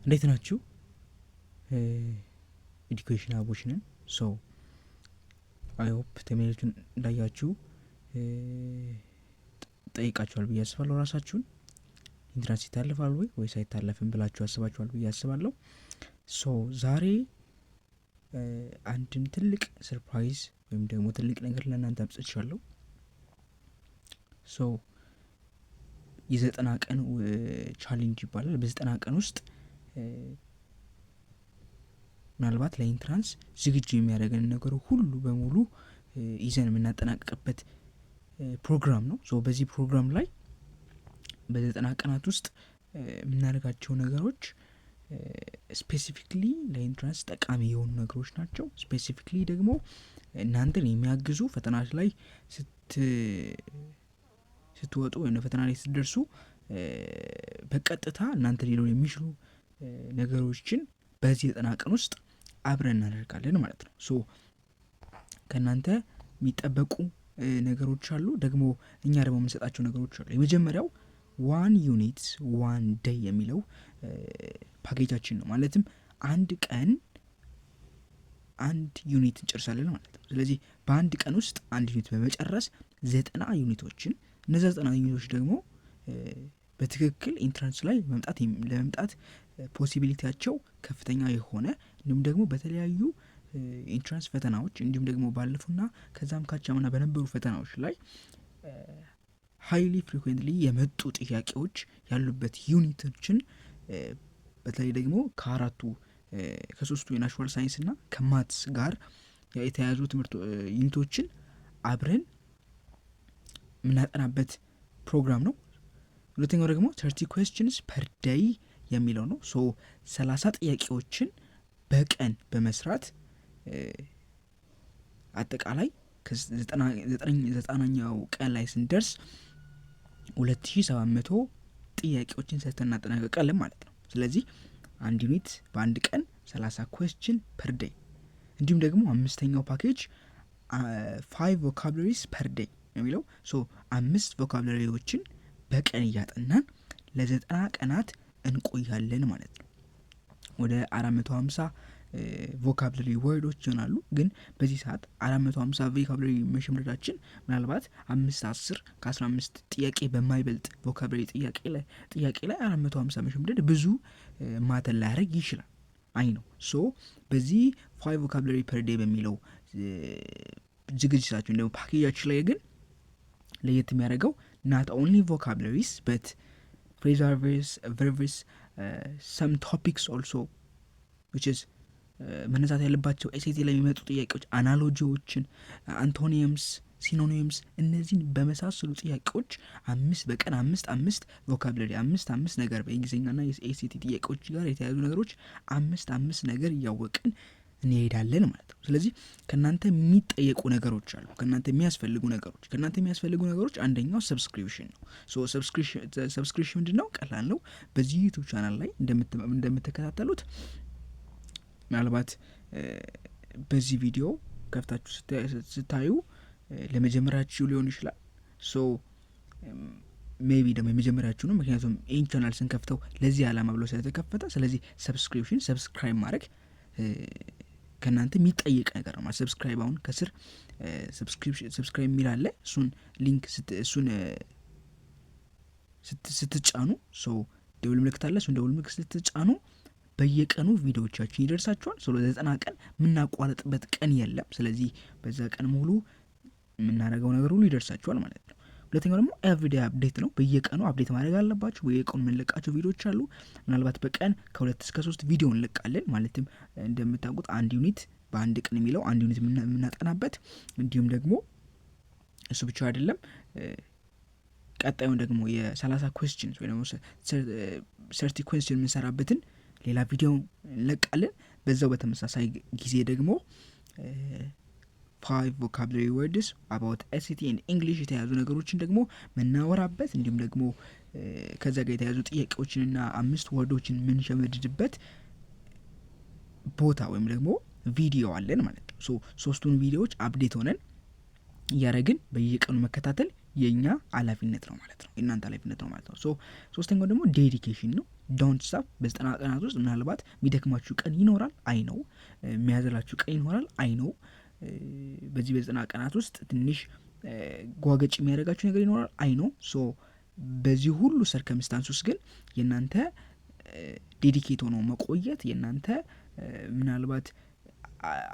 እንዴት ናችሁ? ኤዱኬሽን አቦች ነን። ሶ አይ ሆፕ ተመልካቾችን እንዳያችሁ ጠይቃችኋል ብዬ አስባለሁ። ራሳችሁን ኢንትራንስ ይታለፋል ወይስ አይታለፍም ብላችሁ አስባችኋል ብዬ አስባለሁ። ሶ ዛሬ አንድን ትልቅ ሰርፕራይዝ ወይም ደግሞ ትልቅ ነገር ለእናንተ አምጥቻለሁ። ሶ የ90 ቀን ቻሌንጅ ይባላል። በ90 ቀን ውስጥ ምናልባት ለኢንትራንስ ዝግጁ የሚያደርገን ነገር ሁሉ በሙሉ ይዘን የምናጠናቅቅበት ፕሮግራም ነው። ሶ በዚህ ፕሮግራም ላይ በ90 ቀናት ውስጥ የምናደርጋቸው ነገሮች ስፔሲፊክሊ ለኢንትራንስ ጠቃሚ የሆኑ ነገሮች ናቸው። ስፔሲፊክሊ ደግሞ እናንተን የሚያግዙ ፈተናዎች ላይ ስትወጡ ወይም ፈተና ላይ ስትደርሱ በቀጥታ እናንተ ሊሆኑ የሚችሉ ነገሮችን በዚህ 90 ቀን ውስጥ አብረን እናደርጋለን ማለት ነው። ሶ ከእናንተ የሚጠበቁ ነገሮች አሉ፣ ደግሞ እኛ ደግሞ የምንሰጣቸው ነገሮች አሉ። የመጀመሪያው 1 ዩኒት 1 ዴይ የሚለው ፓኬጃችን ነው። ማለትም አንድ ቀን 1 ዩኒት እንጨርሳለን ማለት ነው። ስለዚህ በአንድ ቀን ውስጥ 1 ዩኒት በመጨረስ 90 ዩኒቶችን እነዚያ 90 ዩኒቶች ደግሞ በትክክል ኢንትራንስ ላይ ለመምጣት ፖሲቢሊቲያቸው ከፍተኛ የሆነ እንዲሁም ደግሞ በተለያዩ ኢንትራንስ ፈተናዎች እንዲሁም ደግሞ ባለፉና ከዛም ካቻምና በነበሩ ፈተናዎች ላይ ሃይሊ ፍሪኩዌንትሊ የመጡ ጥያቄዎች ያሉበት ዩኒቶችን በተለይ ደግሞ ከሶስቱ የናቹራል ሳይንስ እና ከማትስ ጋር የተያያዙ ትምህርት ዩኒቶችን አብረን የምናጠናበት ፕሮግራም ነው። ሁለተኛው ደግሞ 30 questions per day የሚለው ነው። ሶ 30 ጥያቄዎችን በቀን በመስራት አጠቃላይ ከ90ኛው ቀን ላይ ስንደርስ 2700 ጥያቄዎችን ሰርተን እናጠናቀቃለን ማለት ነው። ስለዚህ አንድ ዩኒት በአንድ ቀን 30 question per day። እንዲሁም ደግሞ አምስተኛው ፓኬጅ 5 vocabularies per day የሚለው ሶ 5 ቮካብላሪዎችን በቀን እያጠናን ለ90 ቀናት እንቆያለን ማለት ነው። ወደ 450 ቮካብላሪ ወርዶች ይሆናሉ። ግን በዚህ ሰዓት 450 ቮካብላሪ መሸምደዳችን ምናልባት 5-10 ከ15 ጥያቄ በማይበልጥ ቮካብላሪ ጥያቄ ላይ 450 መሸምደድ ብዙ ማተር ላያደርግ ይችላል። አይ ነው። ሶ በዚህ 5 ቮካብላሪ ፐር ዴይ በሚለው ዝግጅታችን ደግሞ ፓኬጃችን ላይ ግን ለየት የሚያደርገው not only vocabularies but phrasal verbs, some topics also which is መነሳት ያለባቸው ኤስኤቲ ላይ የሚመጡ ጥያቄዎች፣ አናሎጂዎችን፣ አንቶኒየምስ፣ ሲኖኒምስ እነዚህን በመሳሰሉ ጥያቄዎች በቀን አምስት ቮካብላሪ አምስት ነገር በእንግሊዝኛና የኤስኤቲ ጥያቄዎች ጋር የተያያዙ ነገሮች አምስት ነገር እያወቅን እንሄዳለን ማለት ነው። ስለዚህ ከናንተ የሚጠየቁ ነገሮች አሉ። ከናንተ የሚያስፈልጉ ነገሮች አንደኛው ሰብስክሪፕሽን ነው። ሶ ሰብስክሪፕሽን ምንድነው? ቀላል ነው። በዚህ ዩቲዩብ ቻናል ላይ እንደምትከታተሉት ምናልባት በዚህ ቪዲዮ ከፍታችሁ ስታዩ ለመጀመሪያችሁ ሊሆን ይችላል። ሶ ሜቢ ደግሞ የመጀመሪያችሁ ነው፣ ምክንያቱም ይህን ቻናል ስንከፍተው ለዚህ ዓላማ ብሎ ስለተከፈተ። ስለዚህ ሰብስክራይብ ማድረግ ከእናንተ የሚጠየቅ ነገር ነው ማለት ሰብስክራይብ። አሁን ከስር ሰብስክራይብ የሚል አለ። እሱን ሊንክ ስትጫኑ ደውል ምልክት አለ። እሱን ደውል ምልክት ስትጫኑ በየቀኑ ቪዲዮዎቻችን ይደርሳችኋል። 90 ቀን የምናቋረጥበት ቀን የለም። ስለዚህ በዛ ቀን ሙሉ የምናደርገው ነገር ሁሉ ይደርሳችኋል ማለት ነው። ሁለተኛው ደግሞ ኤቭሪዴይ አፕዴት ነው። በየቀኑ አፕዴት ማድረግ አለባችሁ። በየቀኑ የምንለቃቸው ቪዲዮዎች አሉ። ምናልባት በቀን ከ2 እስከ 3 ቪዲዮ እንለቃለን። ማለትም እንደምታውቁት አንድ ዩኒት በአንድ ቀን የሚለው አንድ ዩኒት የምናጠናበት፣ እንዲሁም ደግሞ እሱ ብቻ አይደለም፣ ቀጣዩን ደግሞ የ30 questions ወይ ደግሞ 30 question የምንሰራበትን ሌላ ቪዲዮ እንለቃለን። በዛው በተመሳሳይ ጊዜ ደግሞ 5 vocabulary words about SAT and English የተያዙ ነገሮችን ደግሞ መናወራበት፣ እንዲሁም ደግሞ ከዛ ጋር የተያዙ ጥያቄዎችንና 5 ወርዶችን የምንሸመድድበት ቦታ ወይም ደግሞ ቪዲዮ አለን ማለት ነው። ሶ 3ቱን ቪዲዮዎች አፕዴት ሆነን እያደረግን በየቀኑ መከታተል የኛ ኃላፊነት ነው ማለት ነው፣ የእናንተ ኃላፊነት ነው ማለት ነው። ሶስተኛው ደግሞ ዴዲኬሽን ነው። ዶንት ስታፕ። በ90 ቀናት ውስጥ ምናልባት የሚደክማችሁ ቀን ይኖራል፣ አይ ነው። የሚያዘላችሁ ቀን ይኖራል፣ አይ ነው። በዚህ በ90 ቀናት ውስጥ ትንሽ ጓገጭ የሚያደርጋችሁ ነገር ይኖራል፣ አይ ነው። በዚህ ሁሉ ሰርከምስታንስ ውስጥ ግን የእናንተ ዴዲኬት ሆኖ መቆየት፣ የእናንተ ምናልባት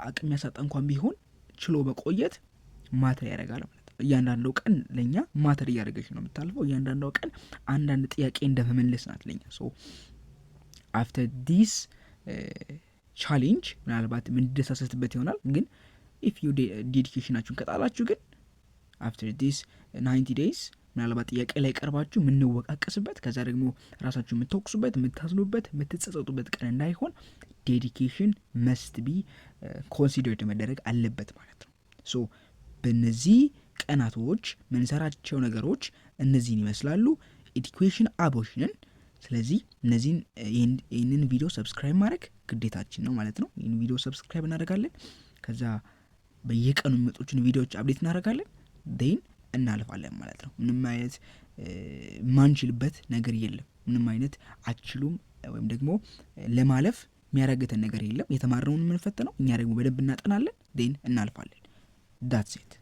አቅም ያሳጣ እንኳን ቢሆን ችሎ መቆየት ማተር ያደርጋል ማለት ነው። እያንዳንዱ ቀን ለእኛ ማተር እያደረገች ነው የምታልፈው። እያንዳንዱ ቀን አንዳንድ ጥያቄ እንደመመለስ ናት ለኛ። አፍተር ዲስ ቻሌንጅ ምናልባት የምንደሳሰትበት ይሆናል፣ ግን ኢፍ ዩ ዴዲኬሽናችሁን ከጣላችሁ ግን አፍተር ዲስ 90 ዴይስ ምናልባት ጥያቄ ላይ ቀርባችሁ የምንወቃቀስበት፣ ከዛ ደግሞ ራሳችሁ የምትወቅሱበት፣ የምታዝኑበት፣ የምትጸጸጡበት ቀን እንዳይሆን ዴዲኬሽን መስት ቢ ኮንሲደርድ መደረግ አለበት ማለት ነው። በእነዚህ ቀናቶች ምንሰራቸው ነገሮች እነዚህን ይመስላሉ። ኢዱኬሽን አቦሽንን። ስለዚህ ይህንን ቪዲዮ ሰብስክራይብ ማድረግ ግዴታችን ነው ማለት ነው። ይህን ቪዲዮ ሰብስክራይብ እናደርጋለን። ከዛ በየቀኑ የሚመጡትን ቪዲዮዎች አፕዴት እናደርጋለን። ዴን እናልፋለን ማለት ነው። ምንም አይነት ማንችልበት ነገር የለም። ምንም አይነት አችሉም ወይም ደግሞ ለማለፍ የሚያዳግተን ነገር የለም። የተማርነውን የምንፈትነው እኛ ደግሞ በደንብ እናጠናለን፣ ዴን እናልፋለን። ዳትስ ኢት።